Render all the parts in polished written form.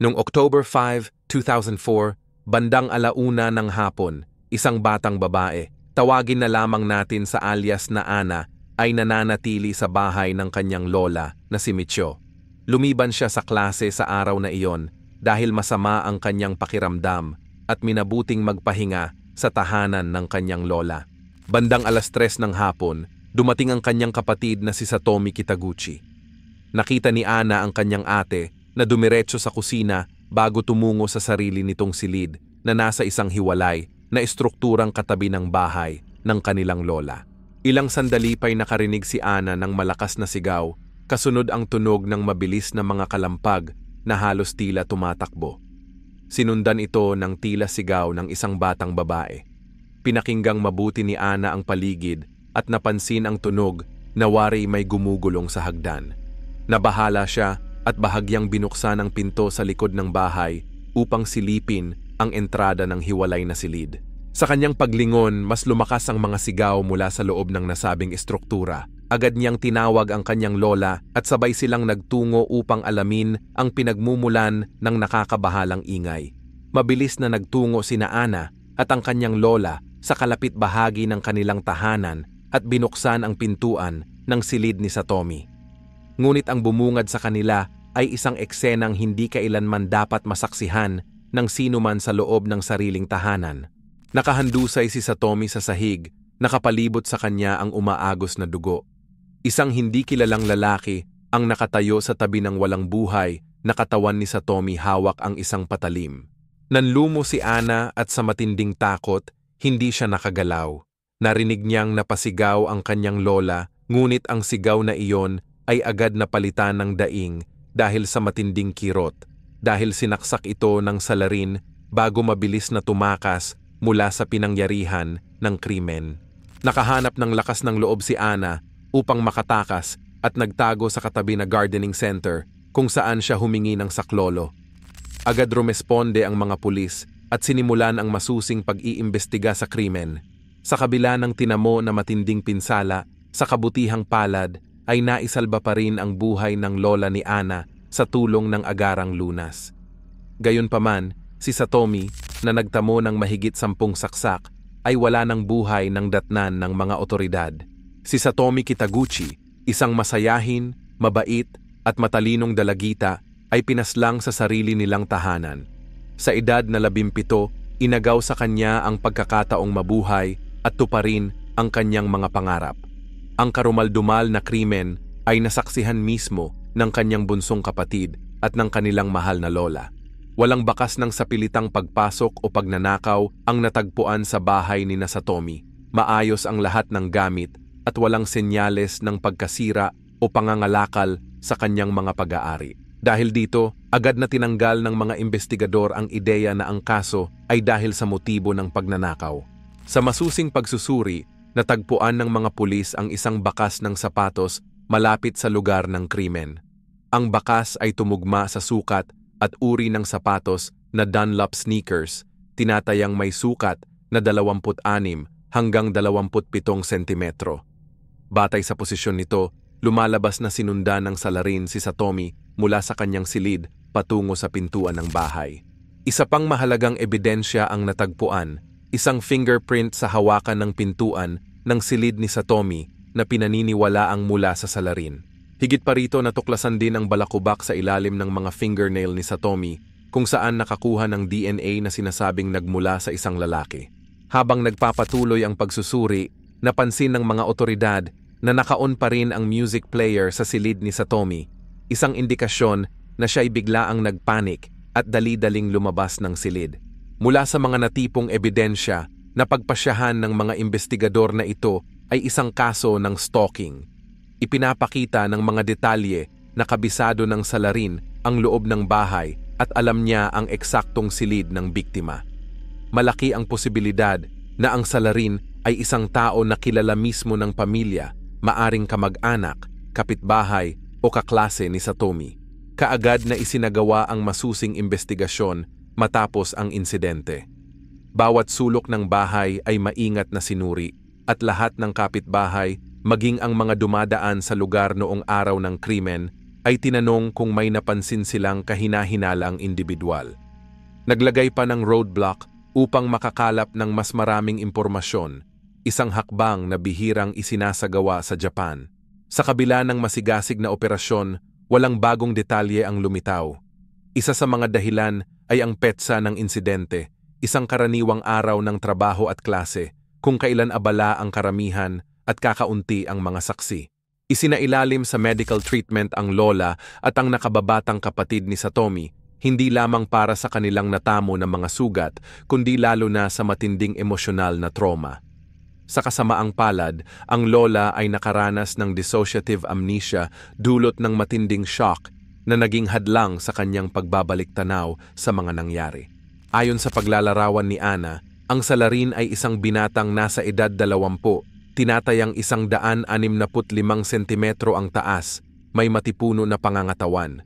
Noong October 5, 2004, bandang 1:00 ng hapon, isang batang babae, tawagin na lamang natin sa alias na Ana, ay nananatili sa bahay ng kanyang lola na si Micho. Lumiban siya sa klase sa araw na iyon dahil masama ang kanyang pakiramdam at minabuting magpahinga sa tahanan ng kanyang lola. Bandang 3:00 ng hapon, dumating ang kanyang kapatid na si Satomi Kitaguchi. Nakita ni Ana ang kanyang ate na dumiretso sa kusina bago tumungo sa sarili nitong silid na nasa isang hiwalay na estrukturang katabi ng bahay ng kanilang lola. Ilang sandali pa'y nakarinig si Ana ng malakas na sigaw, kasunod ang tunog ng mabilis na mga kalampag na halos tila tumatakbo. Sinundan ito ng tila sigaw ng isang batang babae. Pinakinggang mabuti ni Ana ang paligid at napansin ang tunog na wari may gumugulong sa hagdan. Nabahala siya at bahagyang binuksan ang pinto sa likod ng bahay upang silipin ang entrada ng hiwalay na silid. Sa kanyang paglingon, mas lumakas ang mga sigaw mula sa loob ng nasabing estruktura. Agad niyang tinawag ang kanyang lola at sabay silang nagtungo upang alamin ang pinagmumulan ng nakakabahalang ingay. Mabilis na nagtungo sina Ana at ang kanyang lola sa kalapit bahagi ng kanilang tahanan at binuksan ang pintuan ng silid ni Satomi. Ngunit ang bumungad sa kanila ay isang eksenang hindi kailanman dapat masaksihan ng sinuman sa loob ng sariling tahanan. Nakahandusay si Satomi sa sahig, nakapalibot sa kanya ang umaagos na dugo. Isang hindi kilalang lalaki ang nakatayo sa tabi ng walang buhay na katawan ni Satomi, hawak ang isang patalim. Nanlumo si Ana at sa matinding takot, hindi siya nakagalaw. Narinig niyang napasigaw ang kanyang lola, ngunit ang sigaw na iyon ay agad napalitan ng daing dahil sa matinding kirot, dahil sinaksak ito ng salarin bago mabilis na tumakas mula sa pinangyarihan ng krimen. Nakahanap ng lakas ng loob si Ana upang makatakas at nagtago sa katabi na gardening center kung saan siya humingi ng saklolo. Agad rumesponde ang mga pulis at sinimulan ang masusing pag-iimbestiga sa krimen. Sa kabila ng tinamo na matinding pinsala, sa kabutihang palad ay naisalba pa rin ang buhay ng lola ni Ana sa tulong ng agarang lunas. Gayunpaman, si Satomi, na nagtamo ng mahigit 10 saksak, ay wala ng buhay ng datnan ng mga otoridad. Si Satomi Kitaguchi, isang masayahin, mabait at matalinong dalagita, ay pinaslang sa sarili nilang tahanan. Sa edad na 17, inagaw sa kanya ang pagkakataong mabuhay at tuparin ang kanyang mga pangarap. Ang karumaldumal na krimen ay nasaksihan mismo ng kanyang bunsong kapatid at ng kanilang mahal na lola. Walang bakas ng sapilitang pagpasok o pagnanakaw ang natagpuan sa bahay ni Satomi. Maayos ang lahat ng gamit at walang senyales ng pagkasira o pangangalakal sa kanyang mga pag-aari. Dahil dito, agad na tinanggal ng mga investigador ang ideya na ang kaso ay dahil sa motibo ng pagnanakaw. Sa masusing pagsusuri, natagpuan ng mga pulis ang isang bakas ng sapatos malapit sa lugar ng krimen. Ang bakas ay tumugma sa sukat at uri ng sapatos na Dunlop sneakers, tinatayang may sukat na 26 hanggang 27 sentimetro. Batay sa posisyon nito, lumalabas na sinundan ng salarin si Satomi mula sa kanyang silid patungo sa pintuan ng bahay. Isa pang mahalagang ebidensya ang natagpuan, isang fingerprint sa hawakan ng pintuan ng silid ni Satomi na pinaniniwalaang mula sa salarin. Higit pa rito, natuklasan din ang balakubak sa ilalim ng mga fingernail ni Satomi kung saan nakakuha ng DNA na sinasabing nagmula sa isang lalaki. Habang nagpapatuloy ang pagsusuri, napansin ng mga otoridad na naka-on pa rin ang music player sa silid ni Satomi, isang indikasyon na siya'y biglaang nagpanik at dali-daling lumabas ng silid. Mula sa mga natipong ebidensya, napagpasyahan ng mga investigador na ito ay isang kaso ng stalking. Ipinapakita ng mga detalye na kabisado ng salarin ang loob ng bahay at alam niya ang eksaktong silid ng biktima. Malaki ang posibilidad na ang salarin ay isang tao na kilala mismo ng pamilya, maaring kamag-anak, kapitbahay o kaklase ni Satomi. Kaagad na isinagawa ang masusing investigasyon matapos ang insidente. Bawat sulok ng bahay ay maingat na sinuri at lahat ng kapitbahay, maging ang mga dumadaan sa lugar noong araw ng krimen, ay tinanong kung may napansin silang kahina-hinalang individual. Naglagay pa ng roadblock upang makakalap ng mas maraming impormasyon, isang hakbang na bihirang isinasagawa sa Japan. Sa kabila ng masigasig na operasyon, walang bagong detalye ang lumitaw. Isa sa mga dahilan ay ang petsa ng insidente, isang karaniwang araw ng trabaho at klase, kung kailan abala ang karamihan at kakaunti ang mga saksi. Isinailalim sa medical treatment ang lola at ang nakababatang kapatid ni Satomi, hindi lamang para sa kanilang natamo ng mga sugat, kundi lalo na sa matinding emosyonal na trauma. Sa kasamaang palad, ang lola ay nakaranas ng dissociative amnesia dulot ng matinding shock na naging hadlang sa kanyang pagbabalik-tanaw sa mga nangyari. Ayon sa paglalarawan ni Ana, ang salarin ay isang binatang nasa edad 20, tinatayang 165 sentimetro ang taas, may matipuno na pangangatawan.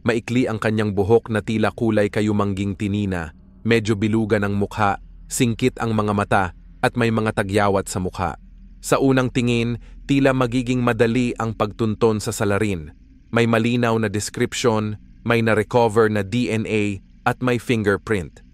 Maikli ang kanyang buhok na tila kulay kayumangging tinina, medyo bilugan ang mukha, singkit ang mga mata at may mga tagyawat sa mukha. Sa unang tingin, tila magiging madali ang pagtunton sa salarin. May malinaw na description, may na-recover na DNA at may fingerprint.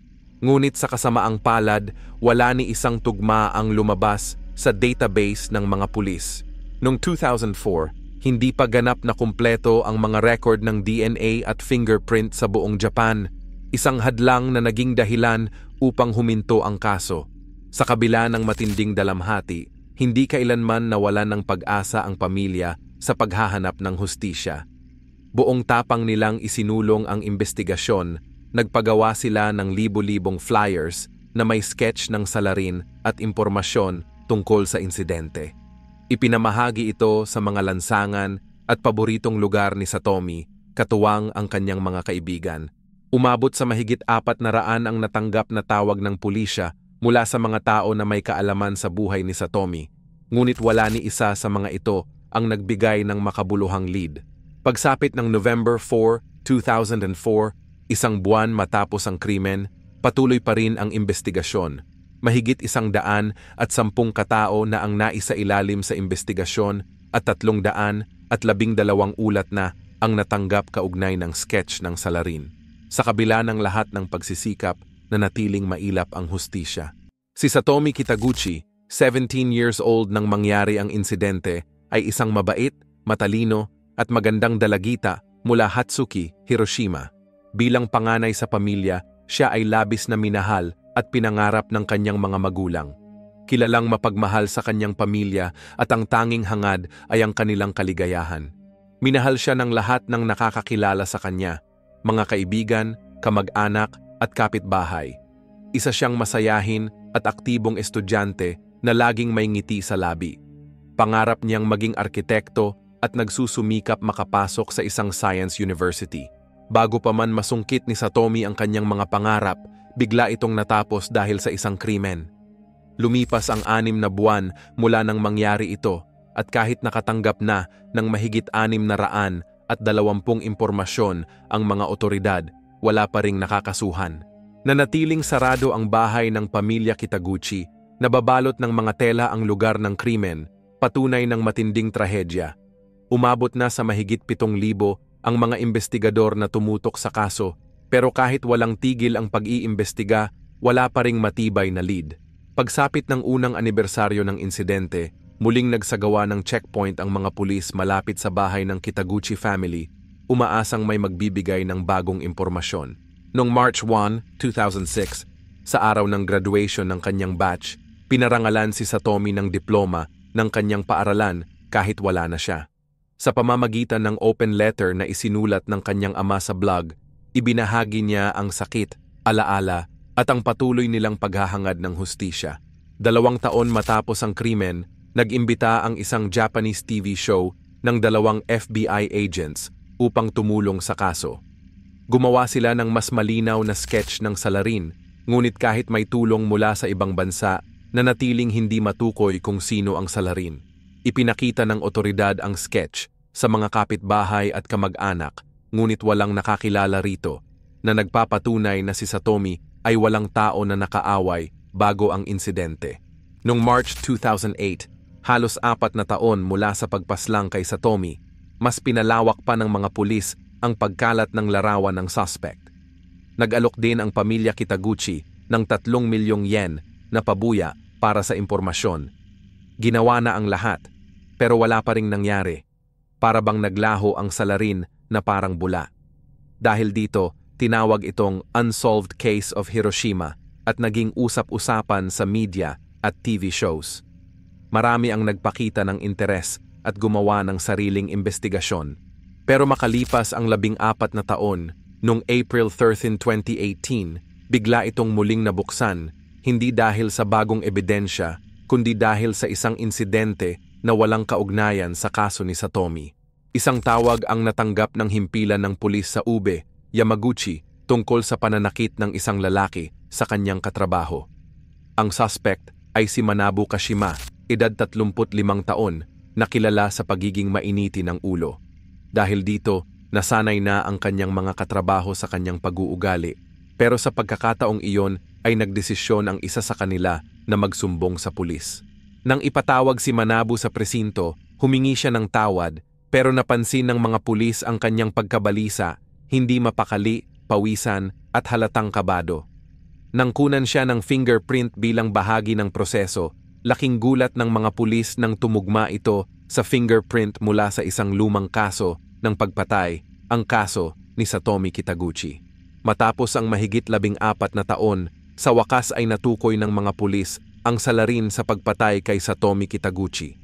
Ngunit sa kasamaang palad, wala ni isang tugma ang lumabas sa database ng mga pulis. Noong 2004, hindi pa ganap na kumpleto ang mga record ng DNA at fingerprint sa buong Japan, isang hadlang na naging dahilan upang huminto ang kaso. Sa kabila ng matinding dalamhati, hindi kailanman nawalan ng pag-asa ang pamilya sa paghahanap ng hustisya. Buong tapang nilang isinulong ang investigasyon, nagpagawa sila ng libo-libong flyers na may sketch ng salarin at impormasyon tungkol sa insidente. Ipinamahagi ito sa mga lansangan at paboritong lugar ni Satomi, katuwang ang kanyang mga kaibigan. Umabot sa mahigit 400 ang natanggap na tawag ng pulisya mula sa mga tao na may kaalaman sa buhay ni Satomi, ngunit wala ni isa sa mga ito ang nagbigay ng makabuluhang lead. Pagsapit ng November 4, 2004, isang buwan matapos ang krimen, patuloy pa rin ang investigasyon. Mahigit 110 katao na ang naisailalim sa investigasyon at 312 ulat na ang natanggap kaugnay ng sketch ng salarin. Sa kabila ng lahat ng pagsisikap, nanatiling mailap ang hustisya. Si Satomi Kitaguchi, 17 years old nang mangyari ang insidente, ay isang mabait, matalino at magandang dalagita mula Hatsuki, Hiroshima. Bilang panganay sa pamilya, siya ay labis na minahal at pinangarap ng kanyang mga magulang. Kilalang mapagmahal sa kanyang pamilya at ang tanging hangad ay ang kanilang kaligayahan. Minahal siya ng lahat ng nakakakilala sa kanya, mga kaibigan, kamag-anak at kapitbahay. Isa siyang masayahin at aktibong estudyante na laging may ngiti sa labi. Pangarap niyang maging arkitekto at nagsusumikap makapasok sa isang science university. Bago pa man masungkit ni Satomi ang kanyang mga pangarap, bigla itong natapos dahil sa isang krimen. Lumipas ang 6 na buwan mula nang mangyari ito at kahit nakatanggap na ng mahigit 620 impormasyon ang mga otoridad, wala pa ring nakakasuhan. Nanatiling sarado ang bahay ng pamilya Kitaguchi, nababalot ng mga tela ang lugar ng krimen, patunay ng matinding trahedya. Umabot na sa mahigit 7,000 ang mga investigador na tumutok sa kaso, pero kahit walang tigil ang pag-iimbestiga, wala pa ring matibay na lead. Pagsapit ng unang anibersaryo ng insidente, muling nagsagawa ng checkpoint ang mga pulis malapit sa bahay ng Kitaguchi family, umaasang may magbibigay ng bagong impormasyon. Noong March 1, 2006, sa araw ng graduation ng kanyang batch, pinarangalan si Satomi ng diploma ng kanyang paaralan kahit wala na siya. Sa pamamagitan ng open letter na isinulat ng kanyang ama sa blog, ibinahagi niya ang sakit, alaala, at ang patuloy nilang paghahangad ng hustisya. 2 taon matapos ang krimen, nag-imbita ang isang Japanese TV show ng 2 FBI agents upang tumulong sa kaso. Gumawa sila ng mas malinaw na sketch ng salarin, ngunit kahit may tulong mula sa ibang bansa, nanatiling hindi matukoy kung sino ang salarin. Ipinakita ng otoridad ang sketch sa mga kapitbahay at kamag-anak, ngunit walang nakakilala rito, na nagpapatunay na si Satomi ay walang tao na nakaaway bago ang insidente. Noong March 2008, halos 4 na taon mula sa pagpaslang kay Satomi, mas pinalawak pa ng mga pulis ang pagkalat ng larawan ng suspect. Nag-alok din ang pamilya Kitaguchi ng 3 milyong yen na pabuya para sa impormasyon. Ginawa na ang lahat, pero wala pa ring nangyari. Para bang naglaho ang salarin na parang bula. Dahil dito, tinawag itong Unsolved Case of Hiroshima at naging usap-usapan sa media at TV shows. Marami ang nagpakita ng interes at gumawa ng sariling investigasyon. Pero makalipas ang 14 na taon, noong April 13, 2018, bigla itong muling nabuksan, hindi dahil sa bagong ebidensya, kundi dahil sa isang insidente na walang kaugnayan sa kaso ni Satomi. Isang tawag ang natanggap ng himpilan ng pulis sa Ube, Yamaguchi, tungkol sa pananakit ng isang lalaki sa kanyang katrabaho. Ang suspect ay si Manabu Kashima, edad 35 taon, na kilala sa pagiging mainiti ng ulo. Dahil dito, nasanay na ang kanyang mga katrabaho sa kanyang pag-uugali. Pero sa pagkakataong iyon ay nagdesisyon ang isa sa kanila na magsumbong sa pulis. Nang ipatawag si Manabu sa presinto, humingi siya ng tawad, pero napansin ng mga pulis ang kanyang pagkabalisa, hindi mapakali, pawisan at halatang kabado. Nang kunan siya ng fingerprint bilang bahagi ng proseso, laking gulat ng mga pulis nang tumugma ito sa fingerprint mula sa isang lumang kaso ng pagpatay, ang kaso ni Satomi Kitaguchi. Matapos ang mahigit 14 na taon, sa wakas ay natukoy ng mga pulis ang salarin sa pagpatay kay Satomi Kitaguchi.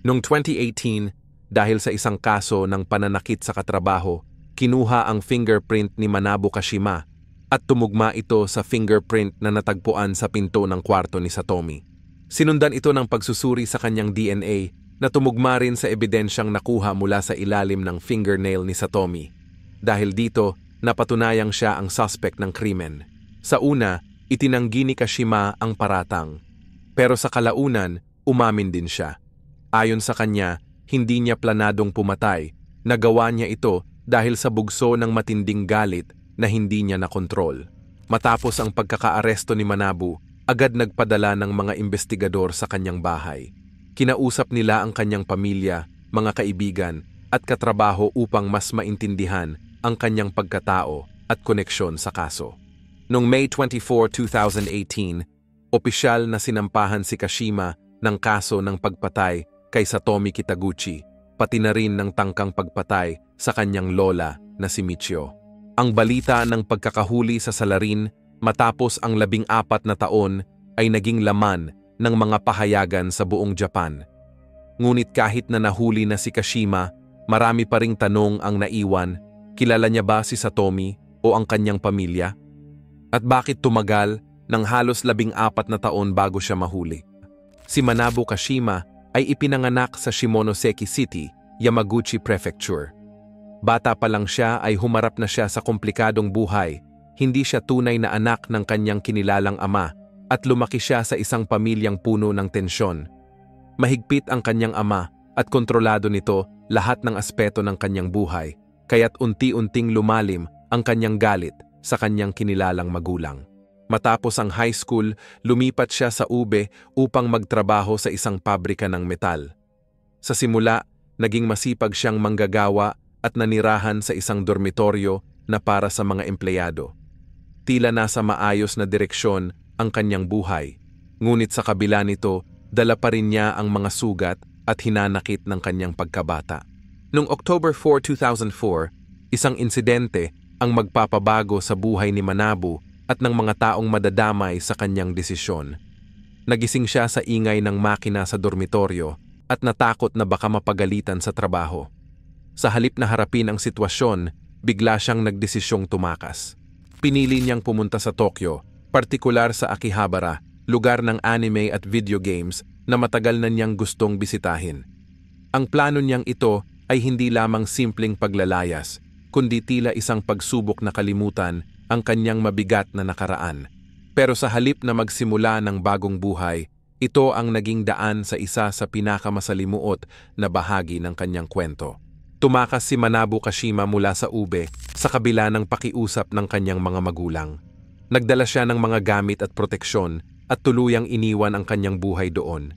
Noong 2018, dahil sa isang kaso ng pananakit sa katrabaho, kinuha ang fingerprint ni Manabu Kashima at tumugma ito sa fingerprint na natagpuan sa pinto ng kwarto ni Satomi. Sinundan ito ng pagsusuri sa kanyang DNA na tumugma rin sa ebidensyang nakuha mula sa ilalim ng fingernail ni Satomi. Dahil dito, napatunayang siya ang suspect ng krimen. Sa una, itinanggi ni Kashima ang paratang. Pero sa kalaunan, umamin din siya. Ayon sa kanya, hindi niya planadong pumatay. Nagawa niya ito dahil sa bugso ng matinding galit na hindi niya nakontrol. Matapos ang pagkakaaresto ni Manabu, agad nagpadala ng mga investigador sa kanyang bahay. Kinausap nila ang kanyang pamilya, mga kaibigan, at katrabaho upang mas maintindihan ang kanyang pagkatao at koneksyon sa kaso. Noong May 24, 2018, opisyal na sinampahan si Kashima ng kaso ng pagpatay kay Satomi Kitaguchi, pati na rin ng tangkang pagpatay sa kanyang lola na si Michio. Ang balita ng pagkakahuli sa salarin matapos ang 14 na taon ay naging laman ng mga pahayagan sa buong Japan. Ngunit kahit na nahuli na si Kashima, marami pa ring tanong ang naiwan, kilala niya ba si Satomi o ang kanyang pamilya? At bakit tumagal ng halos 14 na taon bago siya mahuli? Si Manabu Kashima ay ipinanganak sa Shimonoseki City, Yamaguchi Prefecture. Bata pa lang siya ay humarap na siya sa komplikadong buhay. Hindi siya tunay na anak ng kanyang kinilalang ama at lumaki siya sa isang pamilyang puno ng tensyon. Mahigpit ang kanyang ama at kontrolado nito lahat ng aspeto ng kanyang buhay, kaya't unti-unting lumalim ang kanyang galit sa kanyang kinilalang magulang. Matapos ang high school, lumipat siya sa Ube upang magtrabaho sa isang pabrika ng metal. Sa simula, naging masipag siyang manggagawa at nanirahan sa isang dormitoryo na para sa mga empleyado. Tila nasa maayos na direksyon ang kanyang buhay, ngunit sa kabila nito, dala pa rin niya ang mga sugat at hinanakit ng kanyang pagkabata. Noong October 4, 2004, isang insidente ang magpapabago sa buhay ni Manabu at ng mga taong madadamay sa kanyang desisyon. Nagising siya sa ingay ng makina sa dormitoryo at natakot na baka mapagalitan sa trabaho. Sa halip na harapin ang sitwasyon, bigla siyang nagdesisyong tumakas. Pinili niyang pumunta sa Tokyo, partikular sa Akihabara, lugar ng anime at video games na matagal na niyang gustong bisitahin. Ang plano niyang ito ay hindi lamang simpleng paglalayas, kundi tila isang pagsubok na kalimutan ang kanyang mabigat na nakaraan. Pero sa halip na magsimula ng bagong buhay, ito ang naging daan sa isa sa pinakamasalimuot na bahagi ng kanyang kwento. Tumakas si Manabu Kashima mula sa Ube sa kabila ng pakiusap ng kanyang mga magulang. Nagdala siya ng mga gamit at proteksyon at tuluyang iniwan ang kanyang buhay doon.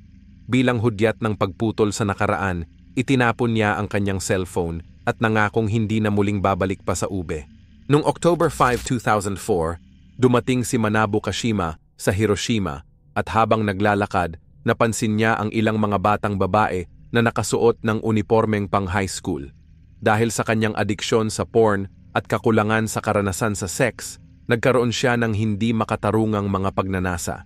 Bilang hudyat ng pagputol sa nakaraan, itinapon niya ang kanyang cellphone at nangakong hindi na muling babalik pa sa ube. Noong October 5, 2004, dumating si Manabu Kashima sa Hiroshima at habang naglalakad, napansin niya ang ilang mga batang babae na nakasuot ng unipormeng pang high school. Dahil sa kanyang adiksyon sa porn at kakulangan sa karanasan sa sex, nagkaroon siya ng hindi makatarungang mga pagnanasa.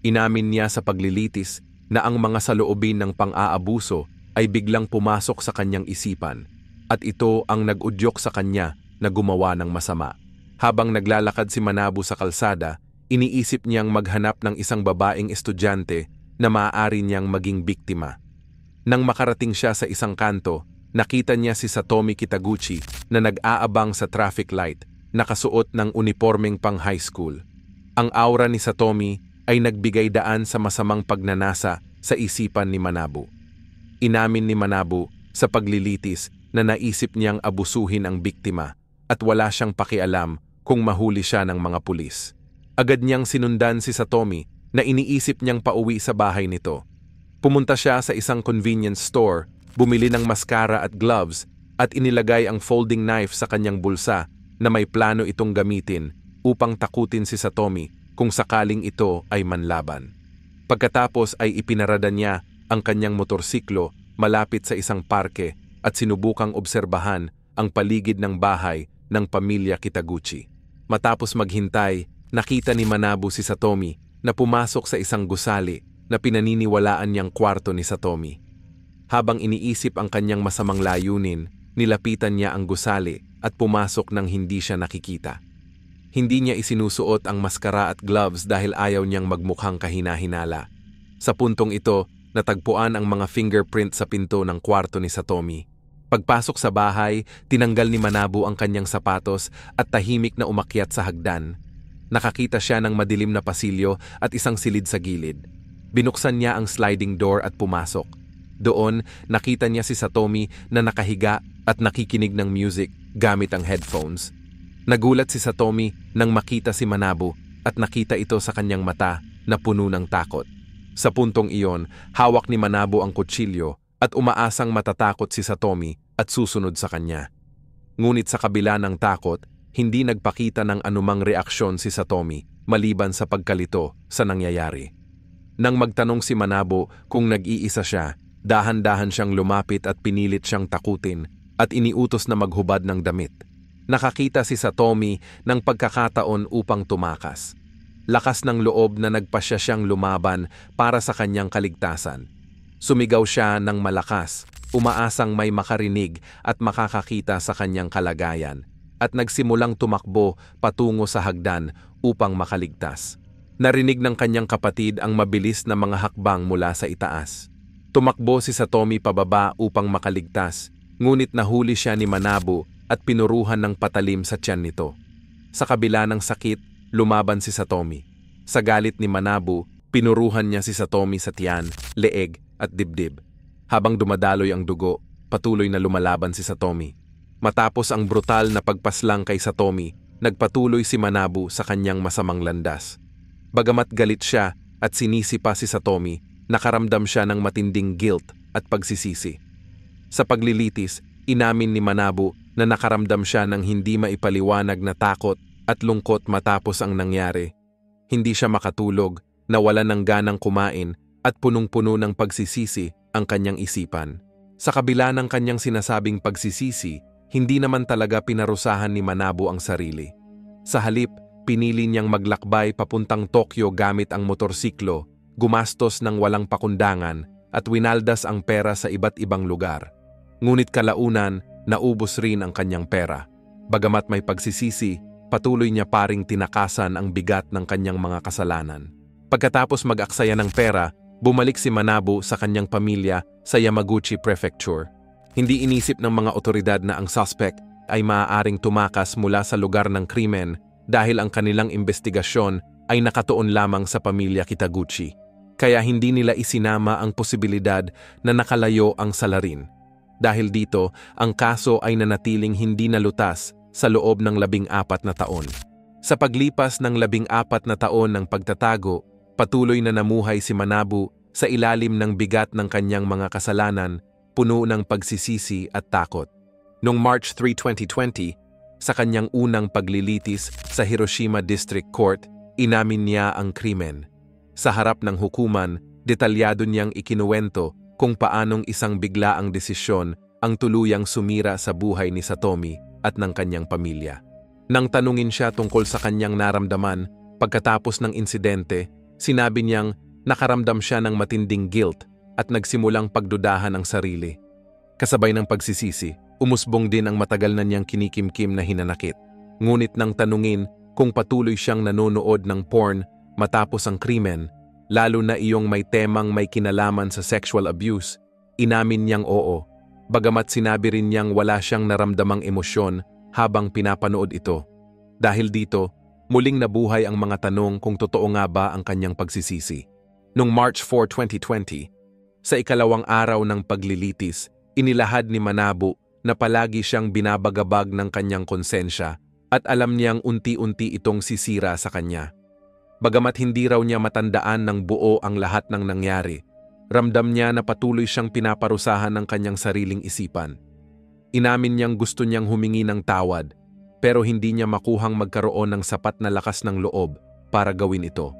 Inamin niya sa paglilitis na ang mga saloobin ng pang-aabuso ay biglang pumasok sa kanyang isipan at ito ang nag-udyok sa kanya na gumawa ng masama. Habang naglalakad si Manabu sa kalsada, iniisip niyang maghanap ng isang babaeng estudyante na maaari niyang maging biktima. Nang makarating siya sa isang kanto, nakita niya si Satomi Kitaguchi na nag-aabang sa traffic light, nakasuot ng unipormeng pang high school. Ang aura ni Satomi ay nagbigay daan sa masamang pagnanasa sa isipan ni Manabu. Inamin ni Manabu sa paglilitis na naisip niyang abusuhin ang biktima at wala siyang pakialam kung mahuli siya ng mga pulis. Agad niyang sinundan si Satomi na iniisip niyang pauwi sa bahay nito. Pumunta siya sa isang convenience store, bumili ng maskara at gloves at inilagay ang folding knife sa kanyang bulsa na may plano itong gamitin upang takutin si Satomi kung sakaling ito ay manlaban. Pagkatapos ay ipinarada niya ang kanyang motorsiklo malapit sa isang parke at sinubukang obserbahan ang paligid ng bahay ng pamilya Kitaguchi. Matapos maghintay, nakita ni Manabu si Satomi na pumasok sa isang gusali na pinaniniwalaan niyang kwarto ni Satomi. Habang iniisip ang kanyang masamang layunin, nilapitan niya ang gusali at pumasok nang hindi siya nakikita. Hindi niya isinusuot ang maskara at gloves dahil ayaw niyang magmukhang kahina-hinala. Sa puntong ito, natagpuan ang mga fingerprint sa pinto ng kwarto ni Satomi. Pagpasok sa bahay, tinanggal ni Manabu ang kanyang sapatos at tahimik na umakyat sa hagdan. Nakakita siya ng madilim na pasilyo at isang silid sa gilid. Binuksan niya ang sliding door at pumasok. Doon, nakita niya si Satomi na nakahiga at nakikinig ng music gamit ang headphones. Nagulat si Satomi nang makita si Manabu at nakita ito sa kanyang mata na puno ng takot. Sa puntong iyon, hawak ni Manabu ang kutsilyo at umaasang matatakot si Satomi at susunod sa kanya. Ngunit sa kabila ng takot, hindi nagpakita ng anumang reaksyon si Satomi maliban sa pagkalito sa nangyayari. Nang magtanong si Manabu kung nag-iisa siya, dahan-dahan siyang lumapit at pinilit siyang takutin at iniutos na maghubad ng damit. Nakakita si Satomi ng pagkakataon upang tumakas. Lakas ng loob na nagpasya siyang lumaban para sa kanyang kaligtasan. Sumigaw siya ng malakas, umaasang may makarinig at makakakita sa kanyang kalagayan, at nagsimulang tumakbo patungo sa hagdan upang makaligtas. Narinig ng kanyang kapatid ang mabilis na mga hakbang mula sa itaas. Tumakbo si Satomi pababa upang makaligtas, ngunit nahuli siya ni Manabu at pinuruhan ng patalim sa tiyan nito. Sa kabila ng sakit, lumaban si Satomi. Sa galit ni Manabu, pinuruhan niya si Satomi sa tiyan, leeg at dibdib. Habang dumadaloy ang dugo, patuloy na lumalaban si Satomi. Matapos ang brutal na pagpaslang kay Satomi, nagpatuloy si Manabu sa kanyang masamang landas. Bagamat galit siya at sinisi pa si Satomi, nakaramdam siya ng matinding guilt at pagsisisi. Sa paglilitis, inamin ni Manabu na nakaramdam siya ng hindi maipaliwanag na takot at lungkot matapos ang nangyari. Hindi siya makatulog, nawalan ng ganang kumain at punong-puno ng pagsisisi ang kanyang isipan. Sa kabila ng kanyang sinasabing pagsisisi, hindi naman talaga pinarusahan ni Manabu ang sarili. Sa halip, pinili niyang maglakbay papuntang Tokyo gamit ang motorsiklo, gumastos ng walang pakundangan at winaldas ang pera sa iba't ibang lugar. Ngunit kalaunan, naubos rin ang kanyang pera. Bagamat may pagsisisi, patuloy niya paring tinakasan ang bigat ng kanyang mga kasalanan. Pagkatapos mag-aksaya ng pera, bumalik si Manabu sa kanyang pamilya sa Yamaguchi Prefecture. Hindi inisip ng mga otoridad na ang suspect ay maaaring tumakas mula sa lugar ng krimen dahil ang kanilang investigasyon ay nakatuon lamang sa pamilya Kitaguchi. Kaya hindi nila isinama ang posibilidad na nakalayo ang salarin. Dahil dito, ang kaso ay nanatiling hindi nalutas sa loob ng 14 na taon. Sa paglipas ng 14 na taon ng pagtatago, patuloy na namuhay si Manabu sa ilalim ng bigat ng kanyang mga kasalanan puno ng pagsisisi at takot. Noong March 3, 2020, sa kanyang unang paglilitis sa Hiroshima District Court, inamin niya ang krimen. Sa harap ng hukuman, detalyado niyang ikinuwento kung paanong isang biglaang desisyon ang tuluyang sumira sa buhay ni Satomi at ng kanyang pamilya. Nang tanungin siya tungkol sa kanyang naramdaman pagkatapos ng insidente, sinabi niyang nakaramdam siya ng matinding guilt at nagsimulang pagdudahan ang sarili. Kasabay ng pagsisisi, umusbong din ang matagal na niyang kinikimkim na hinanakit. Ngunit nang tanungin kung patuloy siyang nanonood ng porn matapos ang krimen, lalo na iyong may temang may kinalaman sa sexual abuse, inamin niyang oo. Bagamat sinabi rin niyang wala siyang naramdamang emosyon habang pinapanood ito. Dahil dito, muling nabuhay ang mga tanong kung totoo nga ba ang kanyang pagsisisi. Noong March 4, 2020, sa ikalawang araw ng paglilitis, inilahad ni Manabu na palagi siyang binabagabag ng kanyang konsensya at alam niyang unti-unti itong sisira sa kanya. Bagamat hindi raw niya matandaan ng buo ang lahat ng nangyari, ramdam niya na patuloy siyang pinaparusahan ng kanyang sariling isipan. Inamin niyang gusto niyang humingi ng tawad, pero hindi niya makuhang magkaroon ng sapat na lakas ng loob para gawin ito.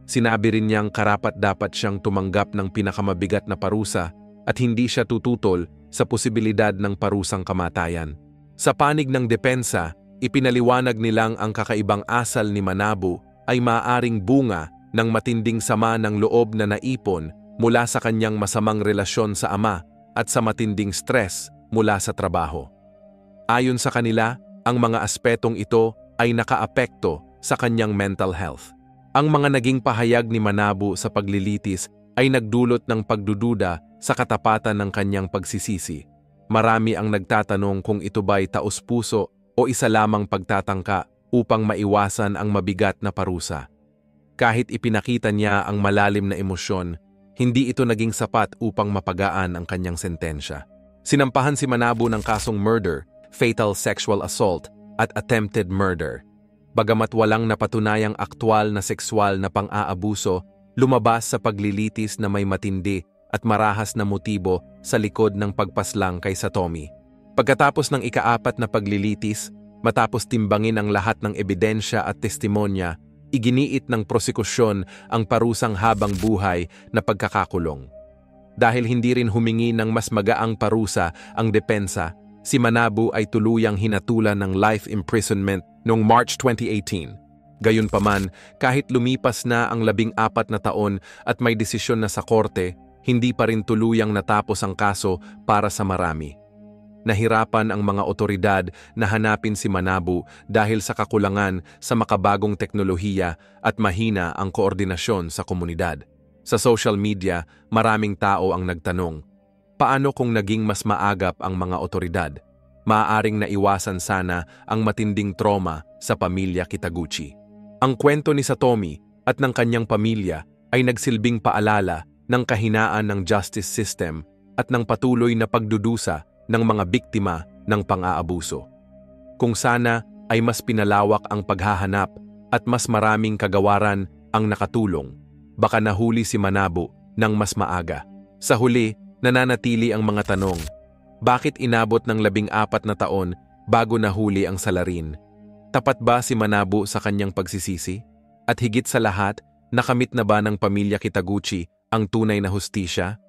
Sinabi rin niyang karapat-dapat siyang tumanggap ng pinakamabigat na parusa at hindi siya tututol sa posibilidad ng parusang kamatayan. Sa panig ng depensa, ipinaliwanag nilang ang kakaibang asal ni Manabu ay maaaring bunga ng matinding sama ng loob na naipon mula sa kanyang masamang relasyon sa ama at sa matinding stress mula sa trabaho. Ayon sa kanila, ang mga aspetong ito ay nakaapekto sa kanyang mental health. Ang mga naging pahayag ni Manabu sa paglilitis ay nagdulot ng pagdududa sa katapatan ng kanyang pagsisisi. Marami ang nagtatanong kung ito ba'y taos-puso o isa lamang pagtatangka upang maiwasan ang mabigat na parusa. Kahit ipinakita niya ang malalim na emosyon, hindi ito naging sapat upang mapagaan ang kanyang sentensya. Sinampahan si Manabu ng kasong murder, fatal sexual assault, at attempted murder. Bagamat walang napatunayang aktwal na sexual na pang-aabuso, lumabas sa paglilitis na may matindi at marahas na motibo sa likod ng pagpaslang kay Satomi. Pagkatapos ng ika-4 na paglilitis, matapos timbangin ang lahat ng ebidensya at testimonya, iginiit ng prosekusyon ang parusang habang buhay na pagkakakulong. Dahil hindi rin humingi ng mas magaang parusa ang depensa, si Manabu ay tuluyang hinatulan ng life imprisonment noong March 2018. Gayunpaman, kahit lumipas na ang 14 na taon at may desisyon na sa korte, hindi pa rin tuluyang natapos ang kaso para sa marami. Nahirapan ang mga otoridad na hanapin si Manabu dahil sa kakulangan sa makabagong teknolohiya at mahina ang koordinasyon sa komunidad. Sa social media, maraming tao ang nagtanong, paano kung naging mas maagap ang mga otoridad? Maaaring naiwasan sana ang matinding trauma sa pamilya Kitaguchi. Ang kwento ni Satomi at ng kanyang pamilya ay nagsilbing paalala ng kahinaan ng justice system at ng patuloy na pagdudusa ng mga biktima ng pang-aabuso. Kung sana ay mas pinalawak ang paghahanap at mas maraming kagawaran ang nakatulong, baka nahuli si Manabu ng mas maaga. Sa huli, nananatili ang mga tanong, bakit inabot ng 14 na taon bago nahuli ang salarin? Tapat ba si Manabu sa kanyang pagsisisi? At higit sa lahat, nakamit na ba ng pamilya Kitaguchi ang tunay na hustisya?